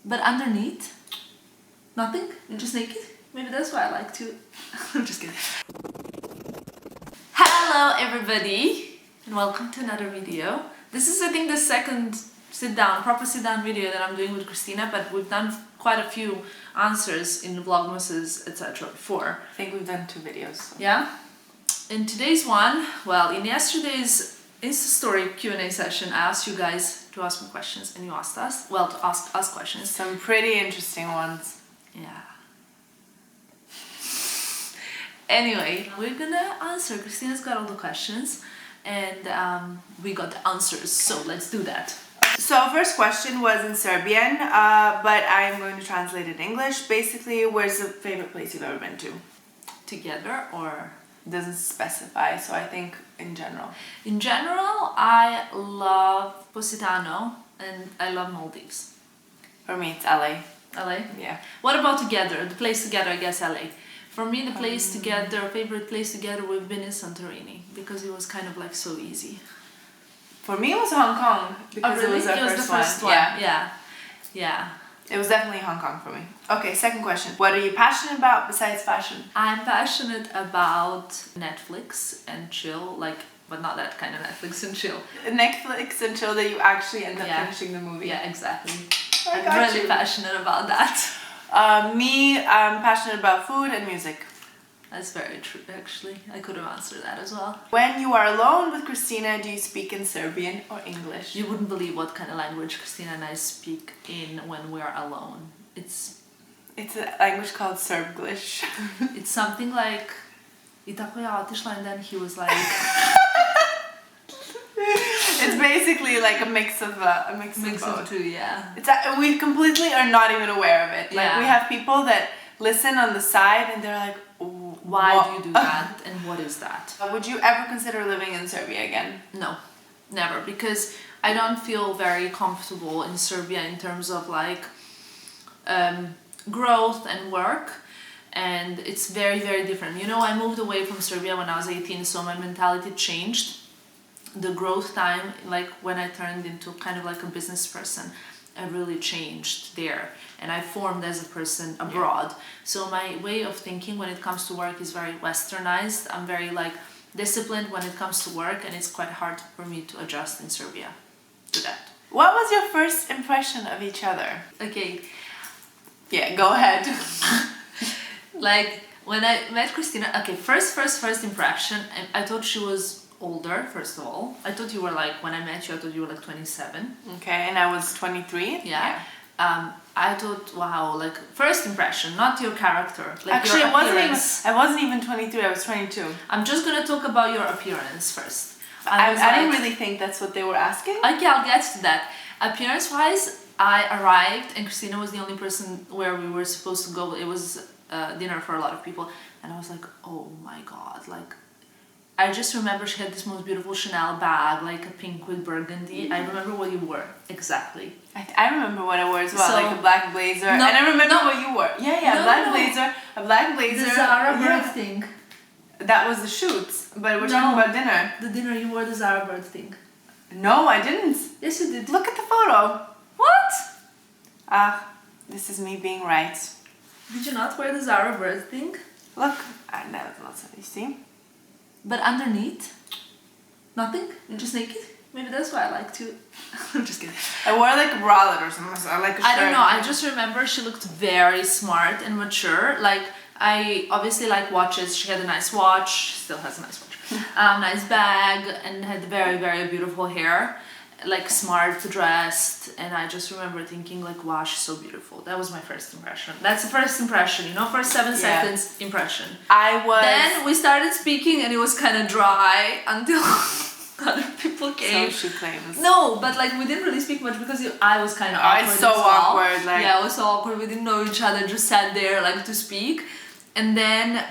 But underneath, nothing? Just naked? Maybe that's why I liked you. I'm just kidding. Hello everybody, and welcome to another video. This is, I think, the second proper sit-down video that I'm doing with Kristina, but we've done quite a few answers in vlogmases, etc. before. I think we've done 2 videos. So. Yeah? In today's one, well, in yesterday's Insta story Q&A session, I asked you guys to ask me questions, and you asked us, well, to ask us questions. Some pretty interesting ones. Yeah. Anyway, we're gonna answer. Kristina's got all the questions, and we got the answers, so let's do that. So first question was in Serbian, but I'm going to translate it in English. Basically, where's the favorite place you've ever been to? Together or? Doesn't specify, so I think in general. In general, I love Positano and I love Maldives. For me, it's LA. LA? Yeah. What about together? The place together, I guess LA. For me, the place together, favorite place together, we've been in Santorini because it was kind of like so easy. For me, it was Hong Kong because really? It was the first one. Yeah. It was definitely Hong Kong for me. Okay, second question. What are you passionate about besides fashion? I'm passionate about Netflix and chill, but not that kind of Netflix and chill. Netflix and chill that you actually end up finishing the movie. Yeah, exactly. I'm really passionate about that. Me, I'm passionate about food and music. That's very true, actually. I could have answered that as well. When you are alone with Kristina, do you speak in Serbian or English? You wouldn't believe what kind of language Kristina and I speak in when we're alone. It's a language called Serblish. It's something like I tako ja otišla, and then he was like It's basically like a mix of of two, yeah. It's we completely are not even aware of it. Like we have people that listen on the side and they're like, why do you do that and what is that? Would you ever consider living in Serbia again? No, never, because I don't feel very comfortable in Serbia in terms of growth and work, and it's very, very different. You know, I moved away from Serbia when I was 18, so my mentality changed. The growth time, when I turned into kind of like a business person, I really changed there, and I formed as a person abroad. So my way of thinking when it comes to work is very westernized. I'm very disciplined when it comes to work, and it's quite hard for me to adjust in Serbia to that. What was your first impression of each other? Okay. Yeah, go ahead. When I met Kristina, okay, first impression, I thought she was older, first of all. I thought you were when I met you, I thought you were 27. Okay, and I was 23. Yeah. I thought, wow, first impression, not your character. Actually, your I wasn't even 23, I was 22. I'm just gonna talk about your appearance first. I didn't really think that's what they were asking. Okay, I'll get to that. Appearance-wise, I arrived and Kristina was the only person where we were supposed to go. It was dinner for a lot of people, and I was like, oh my god, I just remember she had this most beautiful Chanel bag, a pink with burgundy. I remember what you wore, exactly. I remember what I wore as well, a black blazer. And I remember what you wore. Yeah, a black blazer. The Zara bird thing. That was the shoots, but we're talking about dinner. The dinner, you wore the Zara bird thing. No, I didn't. Yes, you did. Look at the photo. What? This is me being right. Did you not wear the Zara bird thing? Look, that's not so you see. But underneath, nothing? Just naked? Maybe that's why I liked you. I'm just kidding. I wore a bralette or something, so I a shirt. I don't know, I just remember she looked very smart and mature. I obviously like watches. She had a nice watch, still has a nice watch. Nice bag, and had very, very beautiful hair. Smart dressed, and I just remember thinking wow, she's so beautiful. That was my first impression. That's the first impression, first 7 seconds impression. Then we started speaking and it was kind of dry until other people came. So she claims. No, but we didn't really speak much because I was kind of awkward. It's so awkward. Yeah, it was so awkward. We didn't know each other, just sat there to speak. And then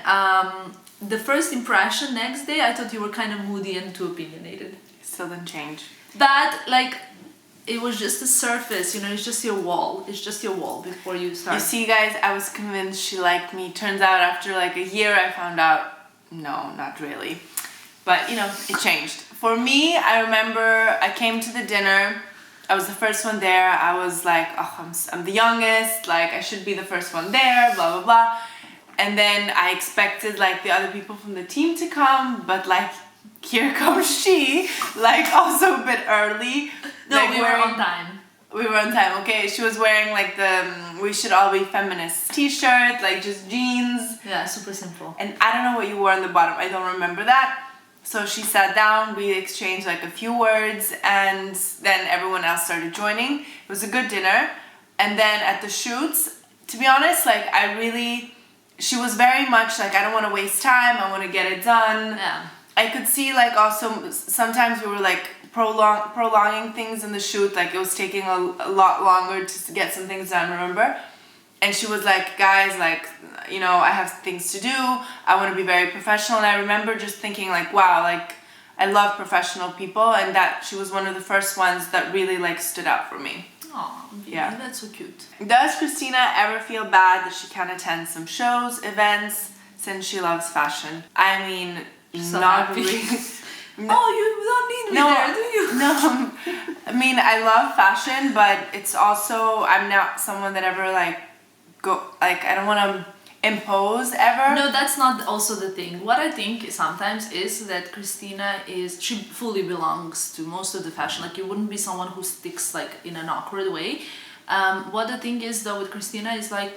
the first impression next day, I thought you were kind of moody and too opinionated. Still didn't change. But it was just a surface, it's just your wall. It's just your wall before you start. You see, guys, I was convinced she liked me. Turns out after a year I found out, no, not really. But, it changed. For me, I remember I came to the dinner I was the first one there. I was like, oh, I'm the youngest, like I should be the first one there, blah, blah, blah. And then I expected like the other people from the team to come, but like here comes she, like also a bit early. No, like, we were on time. We were on time, okay. She was wearing like the we should all be feminist t-shirt, like just jeans. Yeah, super simple. And I don't know what you wore on the bottom. I don't remember that. So she sat down, we exchanged like a few words, and then everyone else started joining. It was a good dinner. And then at the shoots, to be honest, like she was very much like, I don't want to waste time, I want to get it done. Yeah. I could see like also sometimes we were like prolonging things in the shoot, like it was taking a lot longer to get some things done, remember? And she was like, guys, like, you know, I have things to do. I want to be very professional. And I remember just thinking like, wow, like I love professional people, and that she was one of the first ones that really like stood out for me. Oh, yeah, that's so cute. Does Kristina ever feel bad that she can't attend some shows, events, since she loves fashion? I mean, So not happy. really. Oh, you don't need me there, do you? No, I mean, I love fashion, but it's also, I'm not someone that ever like I don't want to impose ever. No, that's not also the thing. What I think sometimes is that Kristina she fully belongs to most of the fashion. Like, you wouldn't be someone who sticks like in an awkward way. What the thing is though with Kristina is like,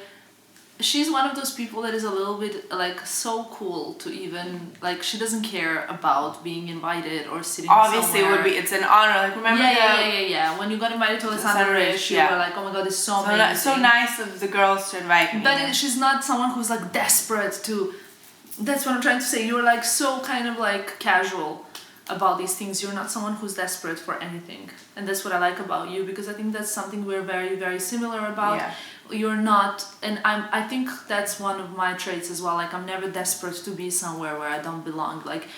she's one of those people that is a little bit like so cool to even like, she doesn't care about being invited or sitting Obviously somewhere. it's an honor, like remember Yeah. When you got invited to Alessandra Rich, you were like, oh my god, it's so amazing. So nice of the girls to invite me. But she's not someone who's like desperate to, that's what I'm trying to say. You're like so kind of like casual about these things. You're not someone who's desperate for anything, and that's what I like about you, because I think that's something we're very, very similar about. Yeah. You're not, and I think that's one of my traits as well. Like, I'm never desperate to be somewhere where I don't belong. Like,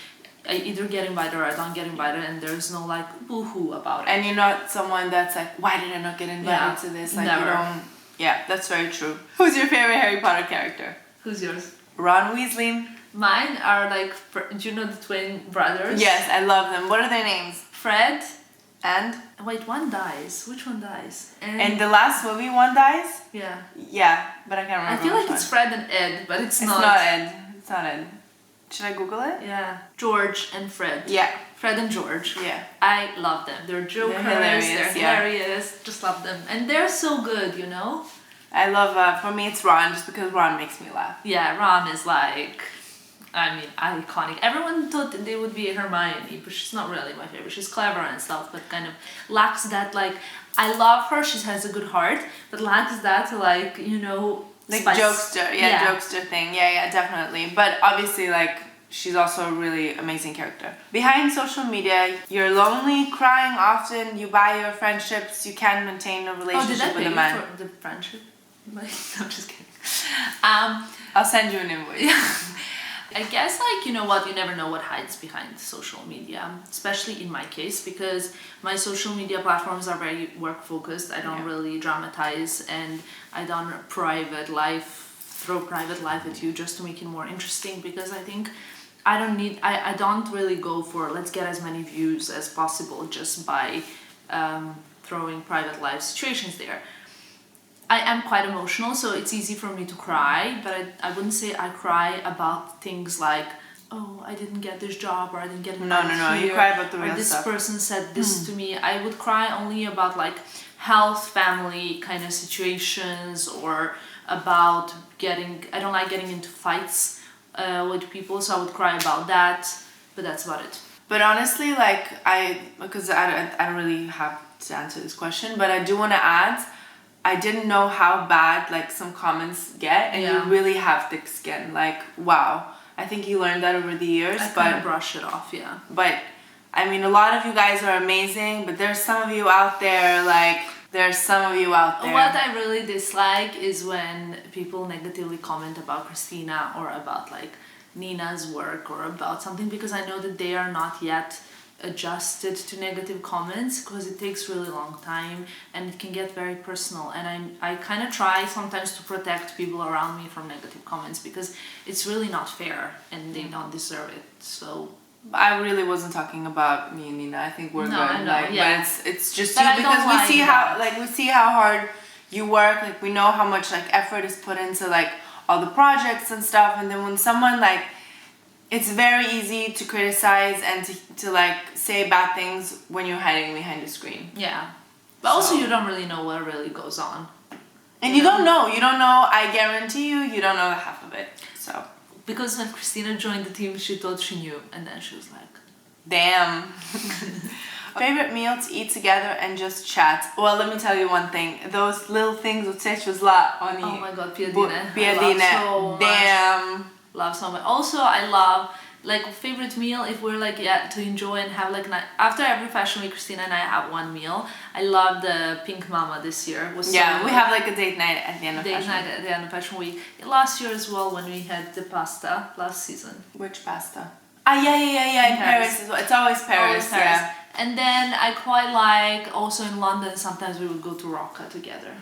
I either get invited or I don't get invited, and there's no like boo-hoo about it. And you're not someone that's like, why did I not get invited to this? Like, never. You don't. Yeah, that's very true. Who's your favorite Harry Potter character? Who's yours? Ron Weasley. Mine are like, do you know the twin brothers? Yes, I love them. What are their names? Fred. And? Wait, one dies. Which one dies? In the last movie, one dies? Yeah. Yeah, but I can't remember. I feel like it's Fred and Ed, but it's not. It's not Ed. It's not Ed. Should I Google it? Yeah. George and Fred. Yeah. Fred and George. Yeah. I love them. They're jokers. They're hilarious. Just love them. And they're so good, you know? I love, for me it's Ron, just because Ron makes me laugh. Yeah, Ron is like, I mean, iconic. Everyone thought that they would be Hermione, but she's not really my favorite. She's clever and stuff, but kind of lacks that, like, I love her, she has a good heart, but lacks that, like, you know, like spice. jokester, jokester thing. Yeah, definitely. But obviously, like, she's also a really amazing character. Behind social media, you're lonely, crying often, you buy your friendships, you can't maintain a relationship with a man. For the friendship? Like, I'm just kidding. I'll send you an invoice. I guess, like, you know what, you never know what hides behind social media, especially in my case, because my social media platforms are very work focused. I don't really dramatize, and I don't throw private life at you just to make it more interesting, because I think I don't really go for let's get as many views as possible just by throwing private life situations there. I am quite emotional, so it's easy for me to cry, but I wouldn't say I cry about things like, oh, I didn't get this job, or I didn't get invited No, here, you cry about the real or this stuff. person said this to me. I would cry only about like health, family kind of situations, or about I don't like getting into fights with people, so I would cry about that, but that's about it. But honestly, like, because I don't really have to answer this question, but I do want to add, I didn't know how bad like some comments get, and you really have thick skin. Like, wow. I think you learned that over the years. I kind of brush it off, yeah. But I mean, a lot of you guys are amazing, but there's some of you out there, like, What I really dislike is when people negatively comment about Kristina or about like Nina's work or about something, because I know that they are not yet adjusted to negative comments, because it takes really long time and it can get very personal, and I kind of try sometimes to protect people around me from negative comments, because it's really not fair and they don't deserve it. So I really wasn't talking about me and Nina. I think we're No, good. I know, yeah. But it's just But you I don't because we like see that. we see how hard you work. Like we know how much like effort is put into like all the projects and stuff. And then when someone like, it's very easy to criticize and to like say bad things when you're hiding behind the screen. Yeah. But also So- you don't really know what really goes on. And you don't know. You don't know. I guarantee you don't know the half of it. So Because when Kristina joined the team, she thought she knew, and then she was like, damn. Favorite meal to eat together and just chat. Well, let me tell you one thing. Those little things od sreću oni. oh my god, piadine. Piadine. I love so much. Damn. Love so much. Also, I love, like, favorite meal, if we're like, yeah, to enjoy and have like, after every fashion week, Kristina and I have one meal. I love the Pink Mama this year. It was so Yeah, we good. have like a date night at the end of Date fashion night week. at the end of fashion week. Last year as well, when we had the pasta last season. Which pasta? Ah, yeah. In Paris as well. It's always Paris. Always Paris. Yeah. And then I quite like, also in London, sometimes we would go to Rocca together.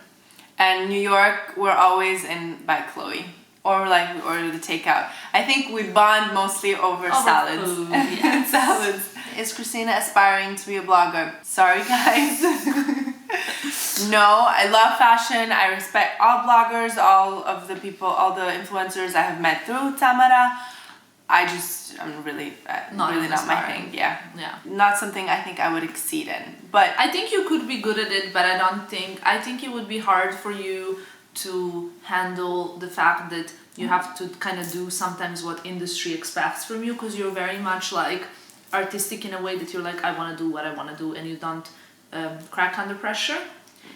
And New York, we're always in by Chloe. Or like we order the takeout. I think we bond mostly over salads. Food, yes. Salads. Is Kristina aspiring to be a blogger? Sorry guys. No, I love fashion. I respect all bloggers, all of the people, all the influencers I have met through Tamara. I'm really Not really not my inspiring. thing. Yeah. Yeah. Not something I think I would exceed in. But I think you could be good at it, but I think it would be hard for you to handle the fact that you have to kind of do sometimes what industry expects from you, because you're very much like artistic in a way that you're like, I want to do what I want to do, and you don't crack under pressure.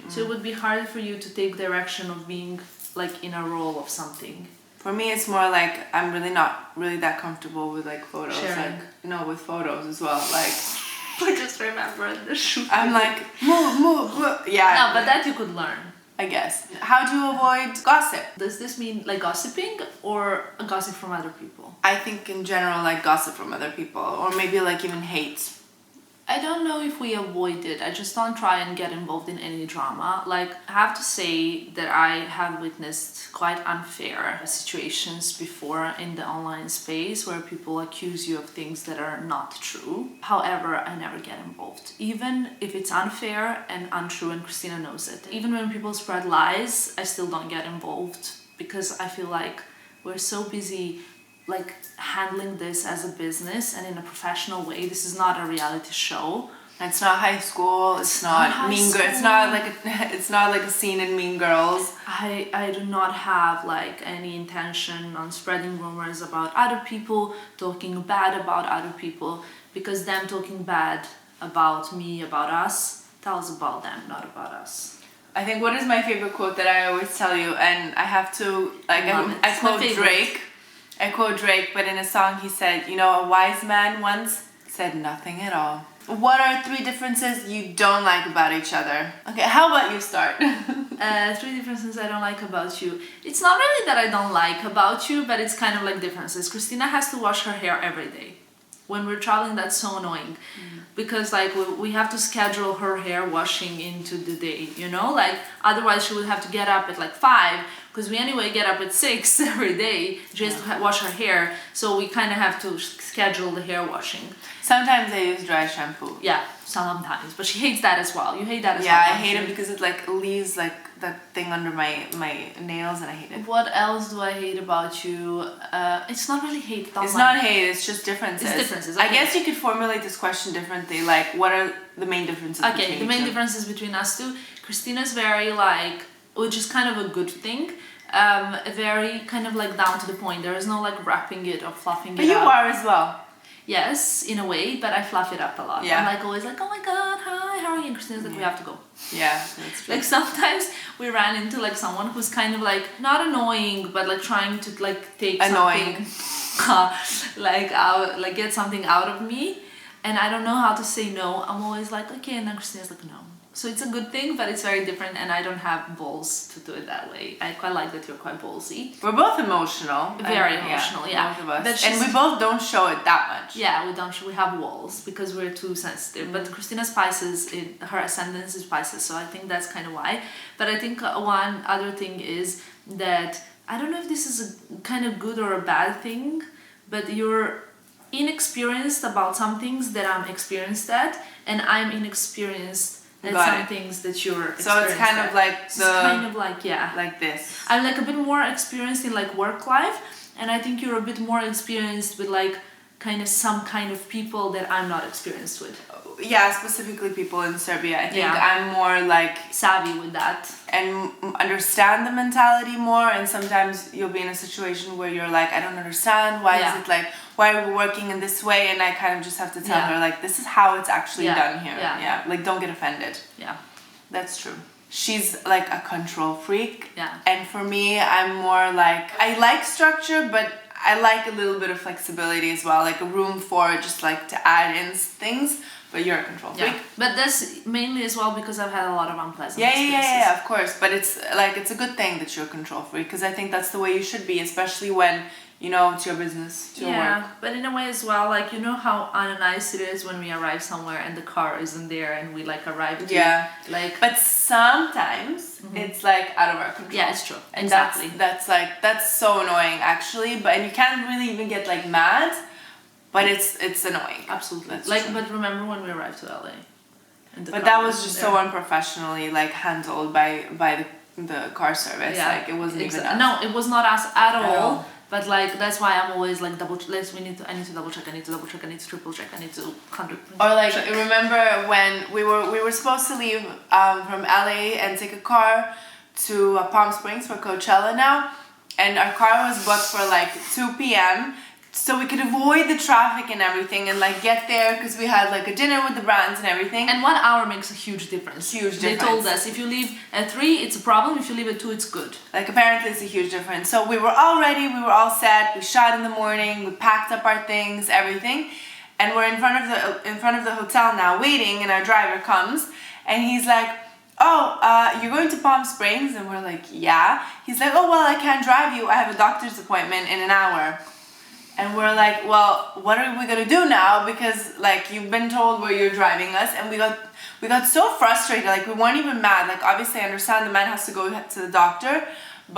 So it would be hard for you to take direction of being like in a role of something. for me, it's more like I'm really not really that comfortable with like photos. Sharing. Like with photos as well. Like I just remember the shoot. I'm like move. Yeah. No, but that you could learn. I guess. How do you avoid gossip? Does this mean like gossiping or a gossip from other people? I think in general like gossip from other people, or maybe like even hate. I don't know if we avoid it. I just don't try and get involved in any drama. Like, I have to say that I have witnessed quite unfair situations before in the online space where people accuse you of things that are not true. However, I never get involved. Even if it's unfair and untrue, and Kristina knows it. Even when people spread lies, I still don't get involved because I feel like we're so busy like handling this as a business and in a professional way. This is not a reality show. It's not high school. It's not not high Mean Girls. It's school. not like it's not like a scene in Mean Girls. I do not have like any intention on spreading rumors about other people, talking bad about other people, because them talking bad about me, about us, tells about them, not about us. I think what is my favorite quote that I always tell you, and I have to like Love it. I It's my quote favorite. Drake. I quote Drake, but in a song he said, a wise man once said nothing at all. What are 3 differences you don't like about each other? Okay, how about you start? 3 differences I don't like about you. It's not really that I don't like about you, but it's kind of like differences. Kristina has to wash her hair every day. When we're traveling, that's so annoying. Because like we have to schedule her hair washing into the day, like otherwise she would have to get up at like 5, because we anyway get up at 6 every day just to wash her hair, so we kind of have to schedule the hair washing. Sometimes I use dry shampoo. Yeah, sometimes, but she hates that as well. You hate that as well. Yeah, I don't hate you? it because it like leaves like that thing under my nails, and I hate it. What else do I hate about you? It's not really hate. It's not hate, it's just differences. It's differences, I okay. guess you could formulate this question differently, like what are the main differences Okay, between the you main two? differences between us two. Kristina's very like, which is kind of a good thing, very kind of like down to the point. There is no like wrapping it or fluffing But it you up. are as well. Yes, in a way, but I fluff it up a lot. Yeah. I'm like always like, oh my god, hi, how are you? And Kristina's like, we have to go. Yeah, that's true. Like sometimes we ran into like someone who's kind of like not annoying, but like trying to like take Annoying. something, like out, like get something out of me, and I don't know how to say no. I'm always like, okay, and then Kristina's like, no. So it's a good thing, but it's very different, and I don't have balls to do it that way. I quite like that you're quite ballsy. We're both emotional. Very And, emotional, yeah. Both of us. But And she's- we both don't show it that much. Yeah, we have walls because we're too sensitive. But Kristina's Pisces, her ascendant is Pisces, so I think that's kind of why. But I think one other thing is that I don't know if this is a kind of good or a bad thing, but you're inexperienced about some things that I'm experienced at, and I'm inexperienced at Got some it. things that you're experienced So it's kind at. of like So it's kind of like, yeah. like this. I'm like a bit more experienced in like work life, and I think you're a bit more experienced with like kind of some kind of people that I'm not experienced with. Yeah, specifically people in Serbia. I think Yeah. I'm more like Savvy with that. and understand the mentality more, and sometimes you'll be in a situation where you're like, I don't understand, why Yeah. is it like, why are we working in this way, and I kind of just have to tell Yeah. her like, this is how it's actually Yeah. done here. Yeah. Like, don't get offended. Yeah. That's true. She's like a control freak. Yeah. And for me, I'm more like, I like structure, but I like a little bit of flexibility as well, like a room for just like to add in things. But you're a control freak. Yeah. But that's mainly as well because I've had a lot of unpleasant Yeah, experiences. of course. But it's like, it's a good thing that you're a control freak, because I think that's the way you should be, especially when, you know, it's your business, it's your work. But in a way as well, like, you know how unnice it is when we arrive somewhere and the car isn't there and we like arrive to, Yeah. like, But sometimes it's like out of our control. yeah, it's true. And Exactly. that's so annoying actually. But and you can't really even get like mad, but it's annoying. Absolutely. That's Like, true. but remember when we arrived to LA? And the But car that was wasn't just there? so unprofessionally like handled by the car service. Yeah. Like it wasn't even us. No, it was not us at all. all. But like that's why I'm always like I need to double check. I need to double check. I need to triple check. I need to 100. Or like check. remember when we were supposed to leave from LA and take a car to Palm Springs for Coachella now, and our car was booked for like 2 p.m. so we could avoid the traffic and everything and like get there because we had like a dinner with the brands and everything. And 1 hour makes a huge difference. Huge They difference. told us if you leave at 3, it's a problem. If you leave at 2, it's good. Like apparently it's a huge difference. So we were all ready, we were all set, we shot in the morning, we packed up our things, everything, and we're in front of the hotel now waiting, and our driver comes and he's like, oh, you're going to Palm Springs? And we're like, yeah. He's like, oh well, I can't drive you, I have a doctor's appointment in an hour. And we're like, well, what are we gonna do now? Because like you've been told where you're driving us, and we got so frustrated. Like we weren't even mad. Like obviously I understand the man has to go to the doctor,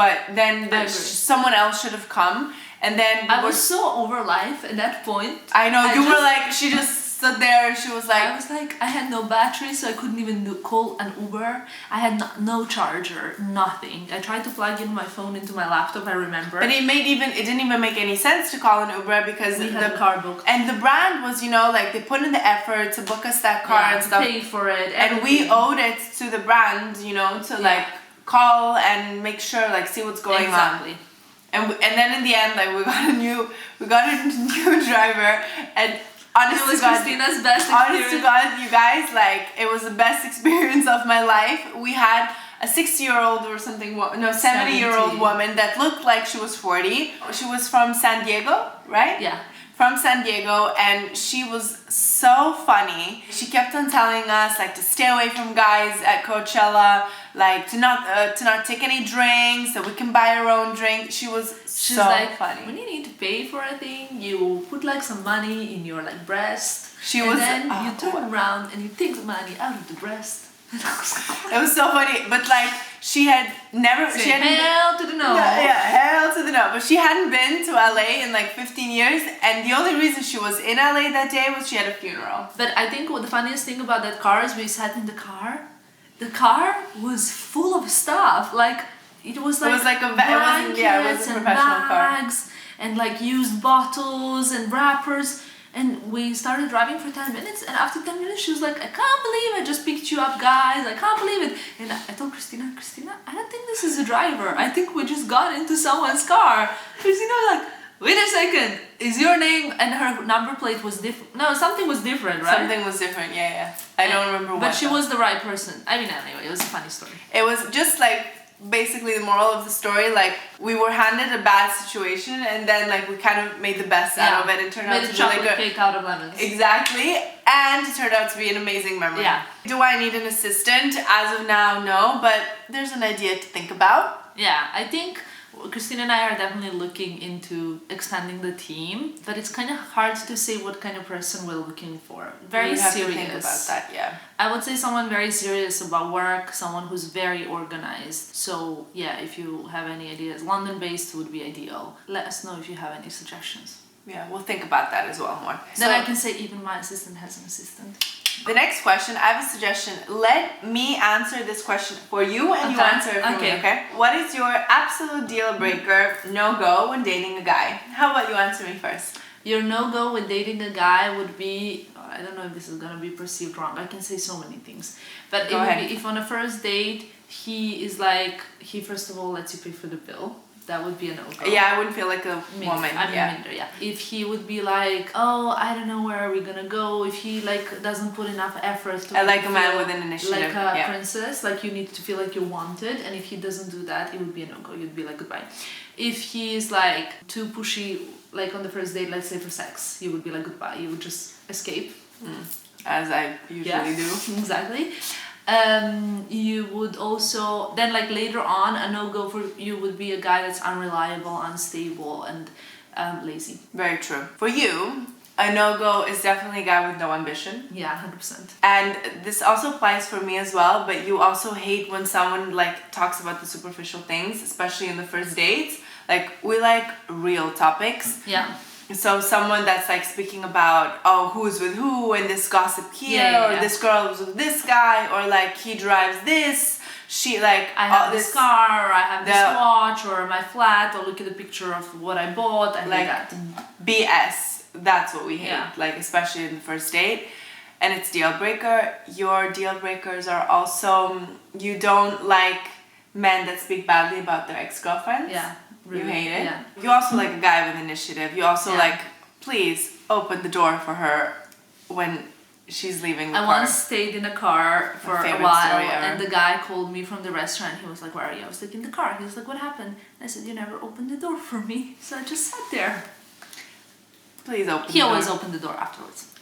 but then someone else should have come. And then I was so over life at that point. I know you were like, she just stood there. She was like, I was like, I had no battery, so I couldn't even call an Uber. I had no charger, nothing. I tried to plug in my phone into my laptop. I remember. but it didn't even make any sense to call an Uber because we had the car booked. And the brand was, you know, like they put in the effort to book us that car and stuff. Pay for it. And we owed it to the brand, you know, to like call and make sure, like, see what's going on. And then in the end, like we got a new driver, and honest it was to God, Kristina's best experience. honest to God, you guys, like it was the best experience of my life. We had a 60-year-old or something, 70-year-old woman that looked like she was 40. She was from San Diego, right? Yeah. From San Diego, and she was so funny. She kept on telling us like to stay away from guys at Coachella, like to not take any drinks, so we can buy our own drink. She's so like, funny. When you need to pay for a thing, you put like some money in your like breast. Then you turn around and you take the money out of the breast. It was so funny, but like she had never. She had hell to the no. Yeah, hell to the no. But she hadn't been to LA in like 15 years, and the only reason she was in LA that day was she had a funeral. But I think what the funniest thing about that car is we sat in the car. The car was full of stuff. Like it was like blankets it was a professional and bags and like used bottles and wrappers. And we started driving for 10 minutes, and after 10 minutes she was like, I can't believe I just picked you up, guys, I can't believe it. And I told Kristina, I don't think this is a driver, I think we just got into someone's car. Kristina was like, wait a second, is your name, and her number plate was different. No, something was different, right? Something was different, yeah. I don't remember what. But she was the right person. I mean, anyway, it was a funny story. It was just like, basically the moral of the story, like we were handed a bad situation and then like we kind of made the best out of it and turned out to be like a cake out of lemons. Exactly, and it turned out to be an amazing memory. Yeah. Do I need an assistant? As of now, no, but there's an idea to think about. Yeah, I think Kristina and I are definitely looking into expanding the team, but it's kind of hard to say what kind of person we're looking for. Very we have serious. to think about that, yeah. I would say someone very serious about work, someone who's very organized. So yeah, if you have any ideas, London-based would be ideal. Let us know if you have any suggestions. Yeah, we'll think about that as well more. Then I can say even my assistant has an assistant. The next question, I have a suggestion. Let me answer this question for you and you answer it for me, okay? What is your absolute deal breaker, no-go when dating a guy? How about you answer me first? Your no-go when dating a guy would be, I don't know if this is going to be perceived wrong. I can say so many things. But it would be if on a first date, he is like, he first of all lets you pay for the bill. That would be a no-go. Yeah, I wouldn't feel like a woman. Yeah. If he would be like, oh, I don't know where are we gonna go. If he like doesn't put enough effort to like a man with an initiative. Like a princess, like you need to feel like you're wanted. And if he doesn't do that, it would be a no-go. You'd be like, goodbye. If he's like too pushy, like on the first date, let's say for sex, you would be like, goodbye. You would just escape. As I usually do. Exactly. You would also then like later on a no-go for you would be a guy that's unreliable, unstable, and lazy. Very true. For you, a no-go is definitely a guy with no ambition. Yeah, 100%. And this also applies for me as well, but you also hate when someone like talks about the superficial things, especially in the first dates. Like we like real topics. Yeah. So someone that's like speaking about, oh, who's with who and this gossip here, or this girl was with this guy, or like he drives this, she like I have this car, or I have this watch, or my flat, or look at the picture of what I bought. I like that. BS. That's what we hate. Like especially in the first date, and it's deal breaker. Your deal breakers are also you don't like men that speak badly about their ex-girlfriends. Yeah. Really, you hate it. You also like a guy with initiative. You also like, please open the door for her when she's leaving the car. I once stayed in a car for a while and the guy called me from the restaurant. He was like, where are you? I was like, in the car. He was like, what happened? And I said, you never opened the door for me. So I just sat there. Please open the door. He always opened the door afterwards.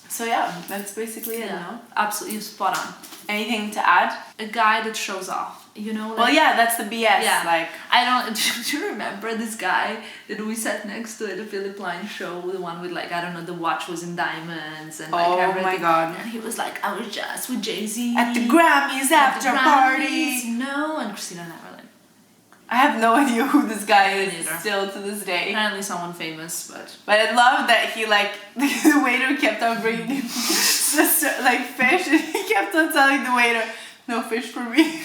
So yeah, that's basically it, no? Absolutely spot on. Anything to add? A guy that shows off, you know? Like, well, yeah, that's the BS. Yeah. Like, I don't. Do you remember this guy that we sat next to at the Philip Line show? The one with like, I don't know, the watch was in diamonds and like everything. Oh my god! And he was like, I was just with Jay-Z at the Grammys after party. No, and Kristina and I were like, I have no idea who this guy is still to this day. Apparently someone famous, but I love that he like the waiter kept on bringing him like fish, and he kept on telling the waiter, "No fish for me."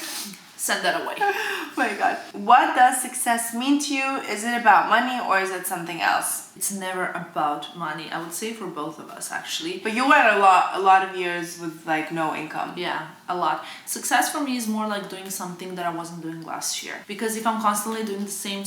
Send that away. Oh my god. What does success mean to you? Is it about money or is it something else? It's never about money. I would say for both of us actually. But you went a lot of years with like no income. Yeah, a lot. Success for me is more like doing something that I wasn't doing last year. Because if I'm constantly doing the same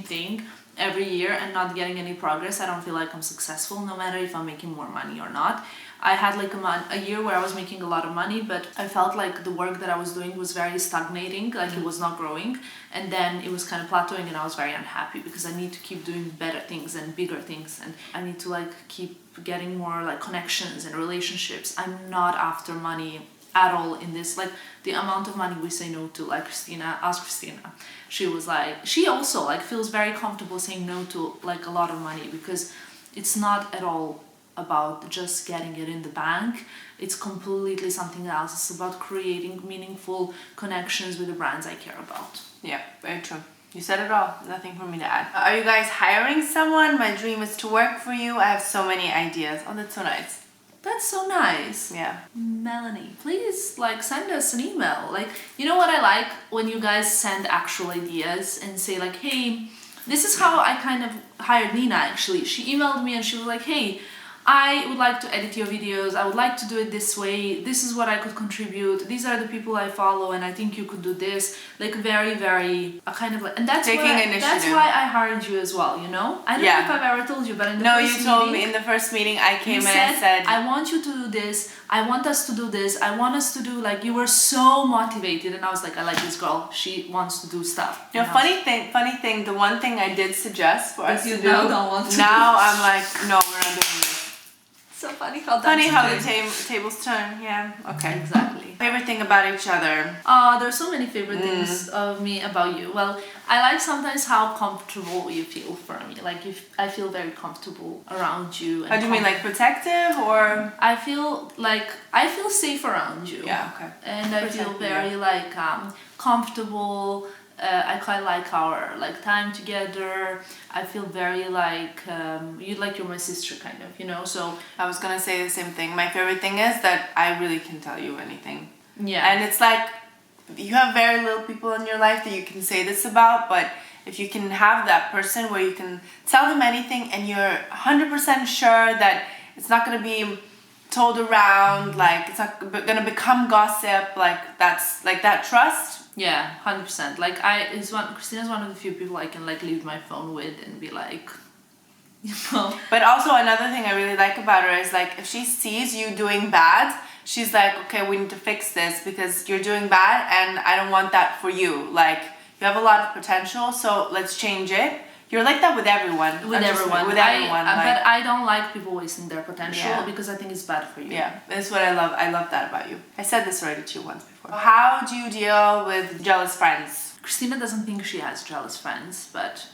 thing every year and not getting any progress, I don't feel like I'm successful, no matter if I'm making more money or not. I had like a year where I was making a lot of money, but I felt like the work that I was doing was very stagnating, like it was not growing, and then it was kind of plateauing, and I was very unhappy because I need to keep doing better things and bigger things, and I need to like keep getting more like connections and relationships. I'm not after money at all in this, like the amount of money we say no to, like ask Kristina. She was like, she also like feels very comfortable saying no to like a lot of money because it's not at all about just getting it in the bank. It's completely something else. It's about creating meaningful connections with the brands I care about. Yeah, very true. You said it all. Nothing for me to add. Are you guys hiring someone? My dream is to work for you. I have so many ideas. Oh, that's so nice. That's so nice. Yeah. Melanie, please like send us an email. Like, you know what I like? When you guys send actual ideas and say like, hey, this is how I kind of hired Nina actually. She emailed me and she was like, hey, I would like to edit your videos. I would like to do it this way. This is what I could contribute. These are the people I follow, and I think you could do this. Like very, very kind of like, and that's why I hired you as well. You know, I don't know if I've ever told you, but in the first you told me in the first meeting I came in and said, I want you to do this. I want us to do this. I want us to do like, you were so motivated, and I was like, I like this girl. She wants to do stuff. You know, funny thing. The one thing I did suggest for us to do. Now don't want to. Now I'm like, no, we're not doing this. So funny how the tables turn. Yeah. Okay. Exactly. Favorite thing about each other? There's so many favorite things of me about you. Well, I like sometimes how comfortable you feel for me. Like if I feel very comfortable around you. How do you mean, like protective or? I feel safe around you. Yeah. Okay. And I feel very like comfortable. I quite like our like time together. I feel very like you're my sister kind of, you know. So I was gonna say the same thing. My favorite thing is that I really can tell you anything. yeah, And it's like you have very little people in your life that you can say this about, but if you can have that person where you can tell them anything and you're 100% sure that it's not gonna be told around, like it's not gonna become gossip, like that's like that trust. yeah, 100%. Like Christina's one of the few people I can like leave my phone with and be like, you know. But also another thing I really like about her is like if she sees you doing bad, she's like, okay, we need to fix this because you're doing bad and I don't want that for you. Like you have a lot of potential, so let's change it. You're like that with everyone. With everyone. Like, but I don't like people wasting their potential because I think it's bad for you. Yeah, that's what I love. I love that about you. I said this already to you once before. How do you deal with jealous friends? Christina doesn't think she has jealous friends, but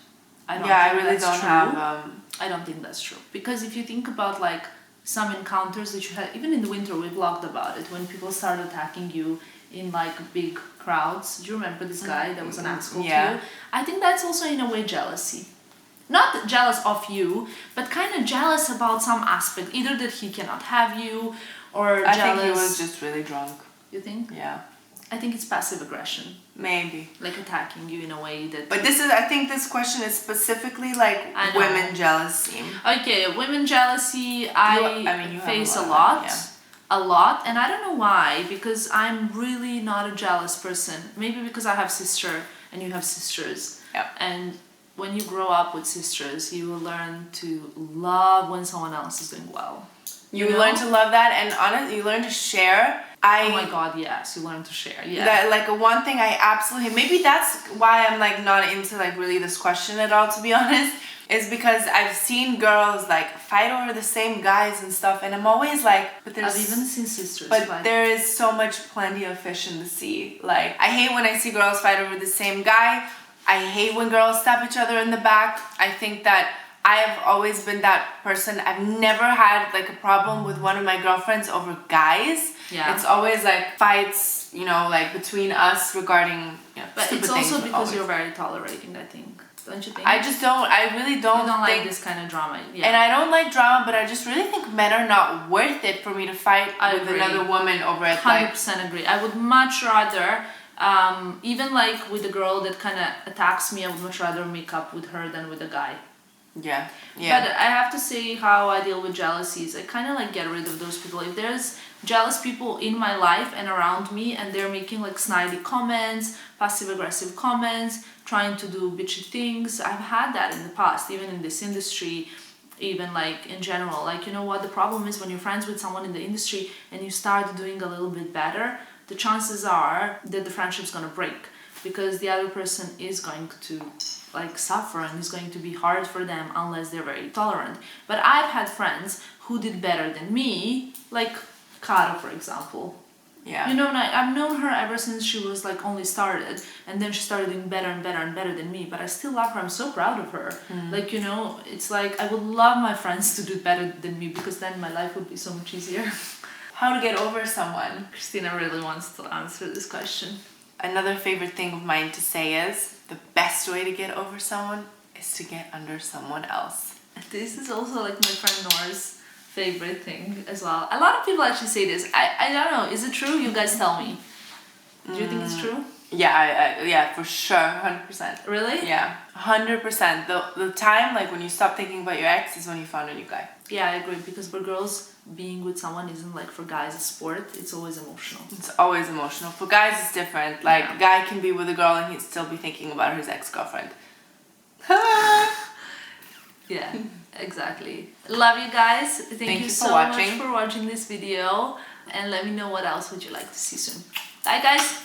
I don't. Yeah, think I really that's don't true. have. I don't think that's true because if you think about like some encounters that you had, even in the winter, we vlogged about it when people started attacking you in like big crowds. Do you remember this guy that was an asshole to you? I think that's also in a way jealousy. Not jealous of you, but kind of jealous about some aspect. Either that he cannot have you, or jealous. I think he was just really drunk. You think? Yeah. I think it's passive aggression. Maybe. Like attacking you in a way that... But I think this question is specifically like women jealousy. Okay, women jealousy, I face a lot. A lot, and I don't know why, because I'm really not a jealous person. Maybe because I have sister and you have sisters. Yeah. And when you grow up with sisters, you will learn to love when someone else is doing well. You learn to love that, and honestly, you learn to share. Oh my God, yes, you learn to share. Yeah. That, like one thing I absolutely, maybe that's why I'm like not into like really this question at all, to be honest, is because I've seen girls like fight over the same guys and stuff, and I'm always like, but there's... I've even seen sisters But fight. there is so much plenty of fish in the sea. Like, I hate when I see girls fight over the same guy. I hate when girls stab each other in the back. I think that I have always been that person. I've never had like a problem with one of my girlfriends over guys. Yeah. It's always like fights, you know, like between us regarding, you know, but stupid it's things. also because always. you're very tolerating, I think. Don't you think? I really don't You don't think, like this kind of drama. Yeah. And I don't like drama, but I just really think men are not worth it for me to fight with another woman over it. 100% agree. I would much rather, even like with a girl that kind of attacks me, I would much rather make up with her than with a guy. Yeah. But I have to say how I deal with jealousies. I kind of like get rid of those people. If there's jealous people in my life and around me and they're making like snidey comments, passive aggressive comments, trying to do bitchy things, I've had that in the past, even in this industry, even like in general. Like, you know what, the problem is when you're friends with someone in the industry and you start doing a little bit better, the chances are that the friendship's gonna break because the other person is going to like suffer and it's going to be hard for them unless they're very tolerant. But I've had friends who did better than me, like Cara, for example. Yeah. You know, I've known her ever since she was like only started, and then she started doing better and better and better than me, but I still love her. I'm so proud of her. Like, you know, it's like I would love my friends to do better than me because then my life would be so much easier. How to get over someone? Christina really wants to answer this question. Another favorite thing of mine to say is the best way to get over someone is to get under someone else. This is also like my friend Nora's favorite thing as well. A lot of people actually say this. I don't know. Is it true? You guys tell me. Do you think it's true? Yeah, yeah, for sure, 100%. Really? Yeah, 100%. The time like when you stop thinking about your ex is when you found a new guy. Yeah, I agree, because for girls, being with someone isn't like for guys a sport. It's always emotional. It's always emotional. For guys, it's different. Like a guy can be with a girl and he'd still be thinking about his ex-girlfriend. Yeah, exactly. Love you guys. Thank you so much for watching this video, and let me know what else would you like to see soon. Bye guys.